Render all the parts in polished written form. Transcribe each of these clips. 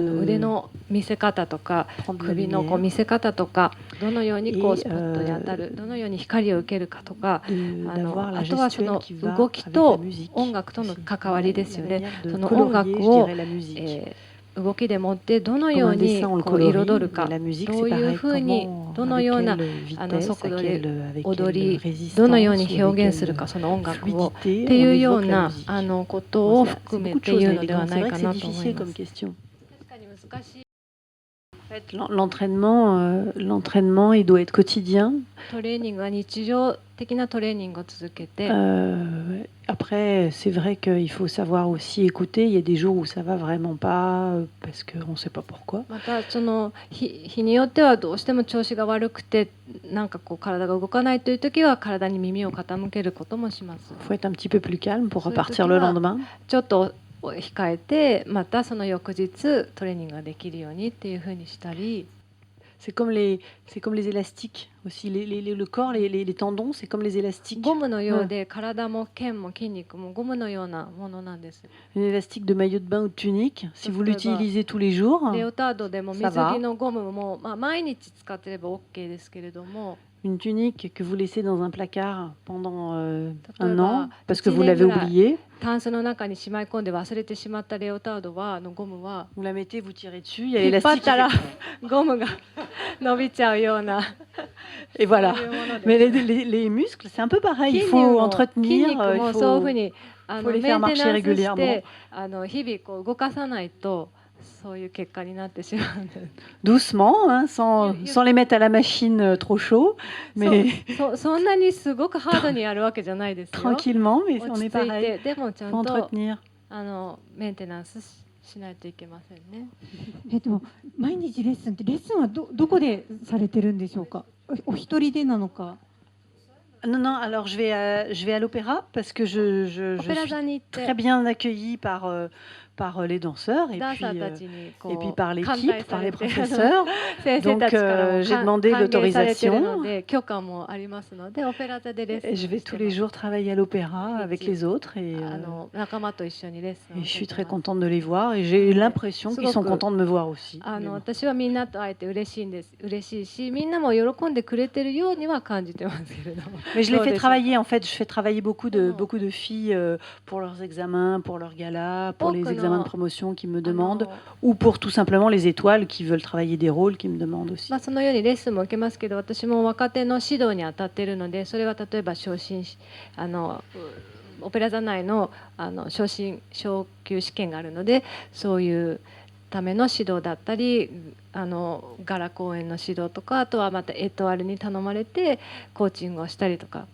腕の見せ方とか prendre la 首の lumière 見せ方とかどのようにこう Et, スポットに当たるどのように光を受けるかとか d'avoir la あとはそ gestuelle の qui va 動き avec la と musique 音楽との aussi. 関わりですよ La ね。 manière de その音 colorier, 楽 je を dirais, la musique. 動きでもってどの Comme よう un に dessin, on le こう colorie, 彩るか mais la musique, ど c'est ういう pareil. ふうに Comment どのような à quelle vitesse, 速度で avec 踊 quelle り résistance, どのように ou 表 avec 現する quelle かその音楽を fluidité っていう on よう évoque な la musique. ことを C'est 含め beaucoup de て choses 言う à のでは élégance. な C'est い vrai か que c'est なと思い difficile ま comme す。 question. 確かに難しい。 En fait, l'entraînement, il doit être quotidien. トレーニングは日常的なトレーニングを続けて、 Après, c'est vrai qu'il faut savoir aussi écouter. Il y a des jours où ça va vraiment pas parce qu'on ne sait pas pourquoi. またその日によってはどうしても調子が悪くてなんかこう体が動かないという時は体に耳を傾けることもします。 Il faut être un petit peu plus calme pour そういう repartir 時 le は lendemain. ちょっと控えてまたその翌日トレーニングができるようにっていうふうにしたり。 C'est comme les élastiques aussi. Le corps, les tendons, c'est comme les élastiques. ゴムのようで体も腱も筋肉もゴムのようなものなんです。 Une élastique de maillot de bain ou de tunique, si vous Donc, l'utilisez tous les jours, レオタードでも ça 水 va. 着のゴムも、毎日使ってれば OK ですけれども、 Une tunique que vous laissez dans un placard pendant un bah, an parce que 1 vous l'avez 年ぐらい oublié. タンスの中にしまい込んで忘れてしまったレオタードはのゴムは Vous la mettez, vous tirez dessus, il y a 引っ張っ l'élastique. たらゴムが伸びちゃうような Et voilà. そういうものです。 Mais les muscles, c'est un peu pareil. Il 筋 faut 肉も entretenir, も il そういうふう faut... にfaut les メ faire ンテ marcher ナンスし régulièrement. て日々こう動かさないとそういう結果になってしまうんです。 Doucement, hein, sans les mettre à la machine trop chaud, mais そんなにすごくハードにやるわけじゃないですよ。 tranquillement, mais 落 on ち est 着い pareil. てでもちゃん Il faut と entretenir. メンテナンスしないといけませんね。毎日レッスンってレッスンはどこでされてるんでしょうか。お一人でなのか。 Non, non, alors je vais à l'opéra parce que je オペラ suis 座に行って très bien accueillie par les danseurs et ダン puis, サーたちにこ et puis う par 歓 l'équipe, 待さ par れ les て professeurs. 先生たちからも Donc, j'ai demandé 歓迎されている l'autorisation. ので許可もありますのでオペラ座でレッスン Et を je し vais て tous les ます。 jours travailler à l'opéra avec Oui. les autres et 仲間と一緒にレッスンを je 受 suis けて très ます。 contente de les voir et j'ai Ouais. l'impression qu'ils sont Sugoku. contents de me voir aussi. Mais bon. 私はみんなと会えて嬉しいしみんなも喜んでくれてるようには感じてますけれども。 Mais je les どう fais でしょうか。 travailler en fait, je fais travailler beaucoup de Comment filles pour leurs examens, pour leurs galas, pour les Beaucoup, examens non. de promotion qui me あ demandent の ou pour tout simplement les étoiles qui veulent travailler des rôles qui me demandent aussi. そのようにレッスンも受けますけど私も若手の指導に当たっているのでそれは例えばオペラ座内の昇級試験があるのでそういうための指導だったりガラ公演の指導とかあとはまたエトワールに頼まれてコーチングをしたりとか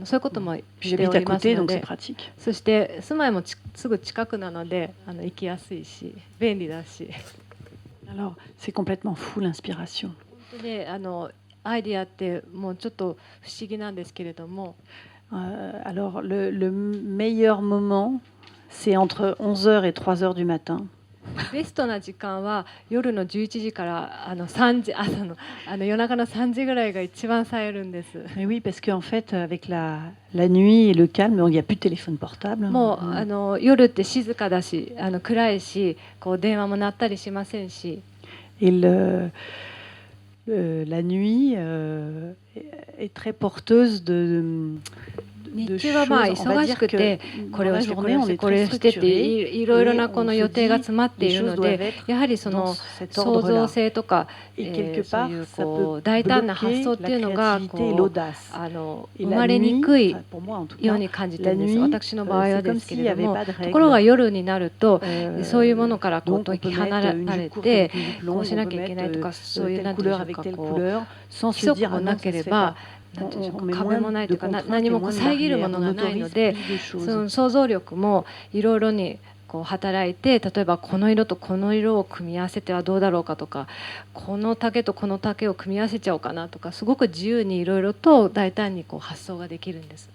そういうことも Puis してお j'habite à ります côté の donc c'est で pratique. そして住まいもすぐ近くなので行きやすいし便利だし。 Alors c'est complètement fou l'inspiration. 本当でアイディアってもうちょっと不思議なんですけれども Alors le meilleur moment c'est entre 11h et 3h du matin. ベストな時間は夜の11時から3時朝の夜中の3時ぐらいが一番冴えるんです。 Et oui parce qu'en fait avec la nuit et le calme, il n'y a plus de téléphone portable. もう夜って静かだし暗いしこう電話も鳴ったりしませんし Et la nuit est très porteuse de 日中はまあ choses. On va 忙し dire くて que これ dans を la してこ journée れを on して est これ très をしてって structuré. いろいろなこの予定が詰まっているの Les choses doivent で être やはりそ dans の cet 創造 ordre-là. 性とか Et quelque そう part, いう ça こ peut う大胆な発 bloquer 想っていう la のが créativité et こう l'audace. Et 生 la まれに nuit, くい enfin, pour moi en tout よう cas, に感じて la るんです。 nuit, 私の場合は c'est で comme すけ s'il れ n'y ど avait も pas de ところが règles. 夜になるとそういうものからこう Donc on 解き peut 放 mettre ら une れ jupe courte て avec une jupe こう longue, し on な peut きゃいけないと mettre かそういう telle なんていうん couleur でしょう avec か telle こう couleur sans 規 se 則 dire も ah な non, ça け se れ fait ば pas. なんていうんでしょう On か met 壁も moins ないとい de うか contraintes 何 et もこう moins de 遮るも barrières. の On がないの autorise で plus de そ choses. の想像力もいろいろにこう働いて例えばこの色とこの色を組み合わせてはどうだろうかとかこの竹とこの竹を組み合わせちゃおうかなとかすごく自由にいろいろと大胆にこう発想ができるんです。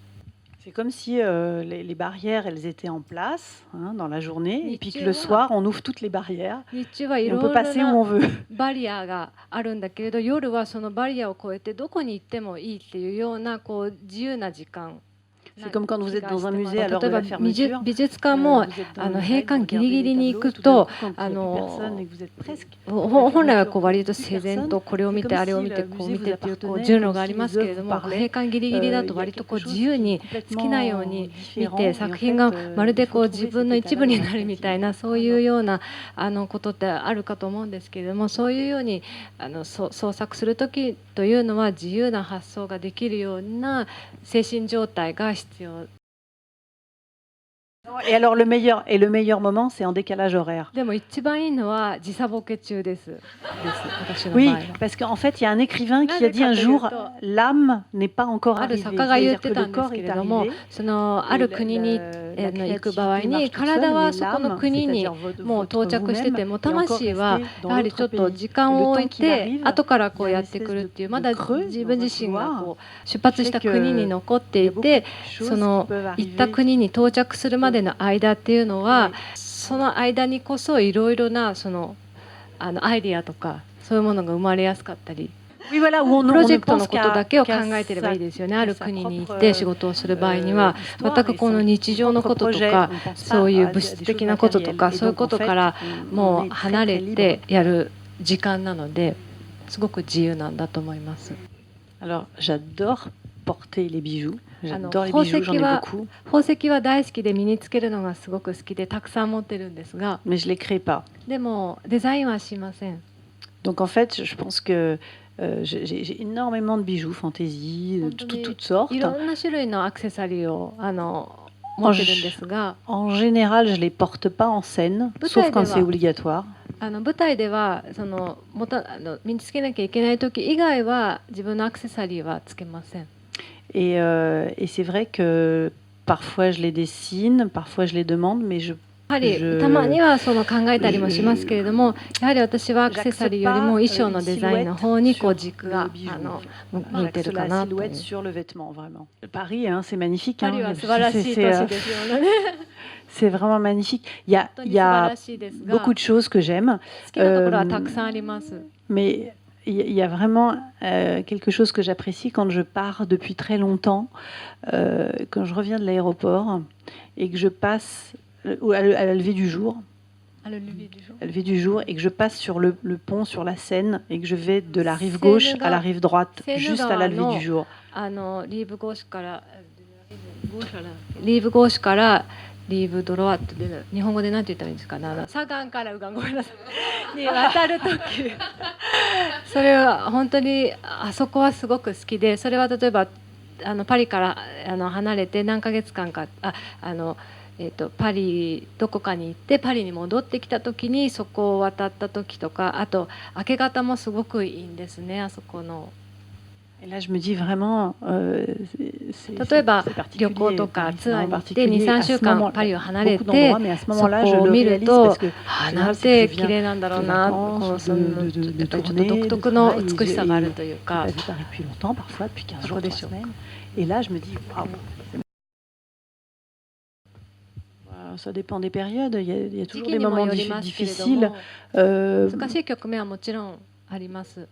C'est comme si les barrières, elles étaient en place hein, dans la journée, et puis que Nichiwa. le soir, on ouvre toutes les barrières 日中はい et ろ on いろ peut passer où な on veut. バリアがあるんだけれど夜はそのバリアを越えてどこに行ってもいいっていうようなこう自由な時間 C'est comme quand vous êtes dans un musée à 例 l'heure de えば la fermeture. 美術館も Vous êtes dans le 閉 rêve, 館 vous ギリ regardez ギ les リに行 tableaux, く tout d'un と coup, quand il y a plus personne et que vous êtes presque 本来はこう fermeture, 割と plus 自然 personne, とこれを見 c'est て comme あれを si 見て le こう musée 見 vous てっていうこう appartenait, 順路 comme があり si ま les すけれ œuvres ど vous も parlaient. 閉館ギリギリだと Il y a 割とこう quelque 自 chose 由 qui est に好きなよう complètement に見 différent て et en 作品が fait, まるで il こう faut 自 trouver 分の cet 一部に état-là なるみたい créativement. なそういうようなことってあるかと思うんですけれども、そういうように創作する時というのは自由な発想ができるような精神状態が必要。 Et alors le meilleur moment, c'est en décalage horaire. でも一番いいのは時差ボケ中です。私の場合 Oui, は。 parce qu'en fait, il y a un écrivain qui a dit un jour, l'âme n'est pas encore ある arrivée. 作家が言っ C'est-à-dire て que た le んです corps け est れども、 arrivé. そのある国に行く場合に体はそこの国にもう到着してても魂はやはりちょっと時間を置いて後からこうやってくるっていう、まだ自分自身がこう出発した国に残っていて、その行った国に到着するまでの間っていうのはその間にこそいろいろなそのアイディアとかそういうものが生まれやすかったり。 Oui, voilà, où on プロ ne ジェクトの pense ことだ qu'à けを考えてればいいですよね。ある国に行って仕事をする場合には全くこの日常のこととかそういう物質的なこととかそういうことからもう離れてやる時間なのですごく自由なんだと思います。 Alors, j'adore porter les bijoux. あの J'adore les 宝 bijoux, 石 j'en ai は beaucoup, 宝石は大好きで身につけるのがすごく好きでたくさん持ってるんですが、 mais je les crée pas. でもデザインはしません。 Donc en fait, je pense que j'ai énormément de bijoux, fantaisie, de 本当に toutes sortes. いろんな種類のアクセサリーを持ってるんですが、 En général, je les porte pas en scène, Peut-être sauf quand des c'est va. obligatoire. 舞台ではその身につけなきゃいけない時以外は自分のアクセサリーはつけません。 Et c'est vrai que parfois je les dessine, parfois je les demande, mais je やはりたまにはその考えたりもしますけれども、やはり私はアクセサリーよりも衣装のデザインの方にこう軸が向いて j'axe るか la なという。 silhouette sur le vêtement, vraiment. Paris, hein, c'est magnifique. パ hein. リは素晴らしい都市ですよね。 C'est vraiment magnifique. Il y 本当に a 素晴らしいですが、 beaucoup de choses que j'aime, 好きなところはたくさんあります。 mais il y a vraiment quelque chose que j'apprécie quand je pars depuis très longtemps, quand je reviens de l'aéroport et que je passe à la levée du jour. あるルビーでしょ。 À la levée du jour et que je passe sur le pont, sur la Seine et que je vais de la rive gauche à la rive droite, Seine juste à la levée du jour. リーブ越しからリーブ越しからリーブドロワットで日本語で何て言ったらいいんですかね。左岸から右岸ごめんなさいに渡る時それは本当にあそこはすごく好きで、それは例えばパリから離れて何ヶ月間かパリどこかに行ってパリに戻ってきた時にそこを渡った時とか、あと明け方もすごくいいんですね、あそこの。 Et là, je me dis vraiment, 例えば旅行とかツアーに行って2、3週間パリを離れて mais à ce そ moment-là, こ je を le 見る réalise と parce que なんて綺麗なんだろうな、こうそのちょっと独特の美しさがあるというか。 J'ai pas vu Paris depuis longtemps, parfois depuis 15 jours, 3 semaines. Et là, je me dis, waouh. Ça dépend des périodes. Il y a 時 toujours 期 des にも moments よりますけれど difficiles. も Euh, 難しい局面はもちろんあります。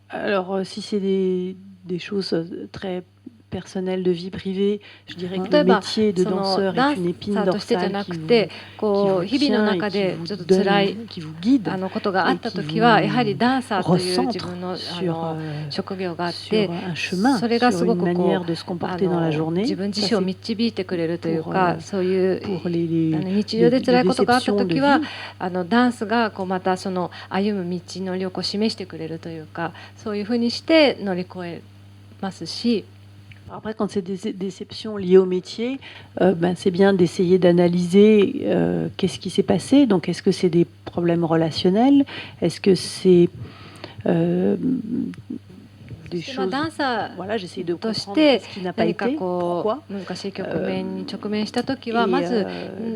alors, si c'est des choses très personnelles de vie privée, je dirais que 例 le えば métier de その danseur ダ est ン une épine サーとしてじゃ dorsale な qui く vous, て qui こ vous う日々の tient et 中 qui で vous ちょっと辛い donne, qui vous guide. ことがあった時はやはりダンサーという自分の sur, 職業があっ sur て un chemin, それがす sur ご une くこ manière う de se comporter dans la journée. 自分自 Ça, 身を c'est 導いてくれるという pour, か、そういう pour les 日常で辛いことがあった déceptions de 時は vie. ダンスがこうまたその歩む道のりをこう示してくれるというか、そういうふうにして乗り越えますし。 Après, quand c'est des déceptions liées au métier, c'est bien d'essayer d'analyser qu'est-ce qui s'est passé. Donc, est-ce que c'est des problèmes relationnels? Est-ce que c'est des まあ choses... ダンサ Voilà, j'essaie de ーと comprendre して ce qui n'a pas 何か été, こ pourquoi. う難しい局面に直面した時 Et, はまず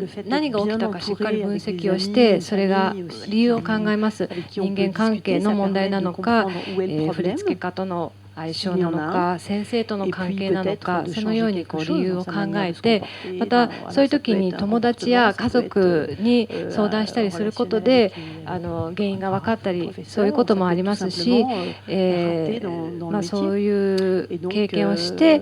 le fait d'être 何が起き bien たかしっかり entouré 分 avec des 析をし amis, て une それが famille aussi 理由を qui 考えます。 avec qui on 人 peut 間関係 discuter, の ça 問題 permet な de のか、 comprendre où est le 振り problème. 付け家との相性 S'il y な en の a か先生との Et 関 puis 係なの peut-être か de そのよう changer にこ quelque う理 chose 由 dans を sa 考 manière え de se て comporter また dans- そういう voilà, ça 時 peut に être un 友達や comportement, 家 ça peut être, 族に un 相談したりすること relationnel で avec 原因が分かったり professeur, そういうことも ça あ peut り tout ますし simplement, rater dans le まあ métier. そういう Et donc, 経験をして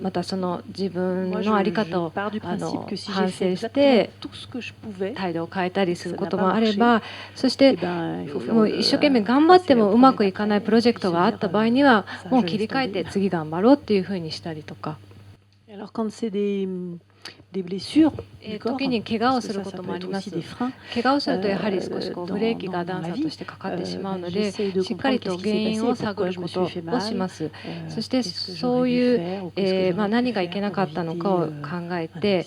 またその自分 Moi, の在り方を pars du principe que si j'ai 反 fait 省し exactement て tout ce que je pouvais, 態度を変えたりする ça こ n'a と pas もあれ marché, ば、そし eh て ben, il faut faire もう一生懸命頑張ってもうまくいかないプロジェクトがあった場合にはもう切り替えて次頑張ろうっていうふうにしたりとか。 Alors quand c'est des blessures du corps, 時に怪我を parce す que る ça, こ ça と peut もあ être りま aussi す。 des freins. 怪我をするとやはり少しこうブレーキがダンサーとしてかかってしまうので、 j'essaye de しっかり comprendre と qu'est-ce 原 qui s'est 因 passé, を探 pourquoi る je me こ suis と fait をし mal, ます。そして qu'est-ce que そう j'aurais い dû う faire ou qu'est-ce que 何 j'aurais が pu いけ faire な pour かったの éviter かを考え un て、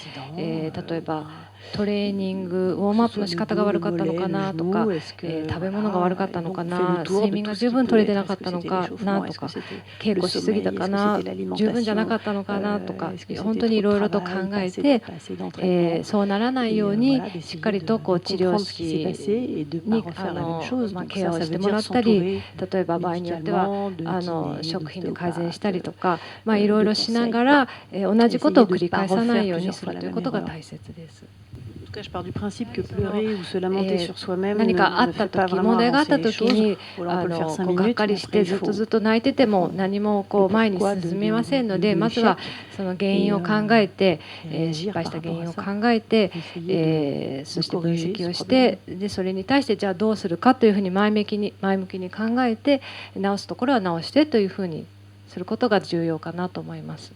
accident, 例えば un- トレーニングウォー que ムア ce ップの soit 仕 le 方が dos, 悪 le かったの mollet, か le なとか、 genou, est-ce que 食べ物が voilà, 悪かった et の donc か on fait な、 le tour 睡 de 眠 tout が ce 十 qui 分 peut 取れて être. な Est-ce かっ que たの c'était かな l'échauffement, と est-ce que か、 c'était 稽 le 古しすぎた sommeil, か est-ce que な、 c'était 十分じゃな l'alimentation, かったのかなとか、 est-ce que 本 c'était 当に trop い de ろいろと考 travail, pas え assez, て、 pas assez d'entraînement. そうならない Et ように voilà, しっか d'essayer りと de こう治療 comprendre ce qui s'est 師 passé et de ne pas に refaire la même chose. Donc ケア ça, を ça し veut ても dire らったり、 s'entourer 例えば場合によっては médicalement de kinés, 食品で d'ostéopathes, 改善したりとか、 de いろいろしながら同じことを繰り返さないようにするということが大切です。 En tout cas, je pars du principe que pleurer ou se lamenter sur soi-même 何 ne かあっ ne た fait pas 時、 vraiment 問題があった avancer les 時 choses. に Ou alors on peut le faire 5こうがっ minutes, か mais りし après て il ずっと faut ずっと泣いてても何もこう前に進みませんので、まずはその原因を考えて、失敗した原因を考えて、そして分析をして、でそれに対してじゃあどうするかというふうに前向きに考えて、直すところは直してというふうにすることが重要かなと思います。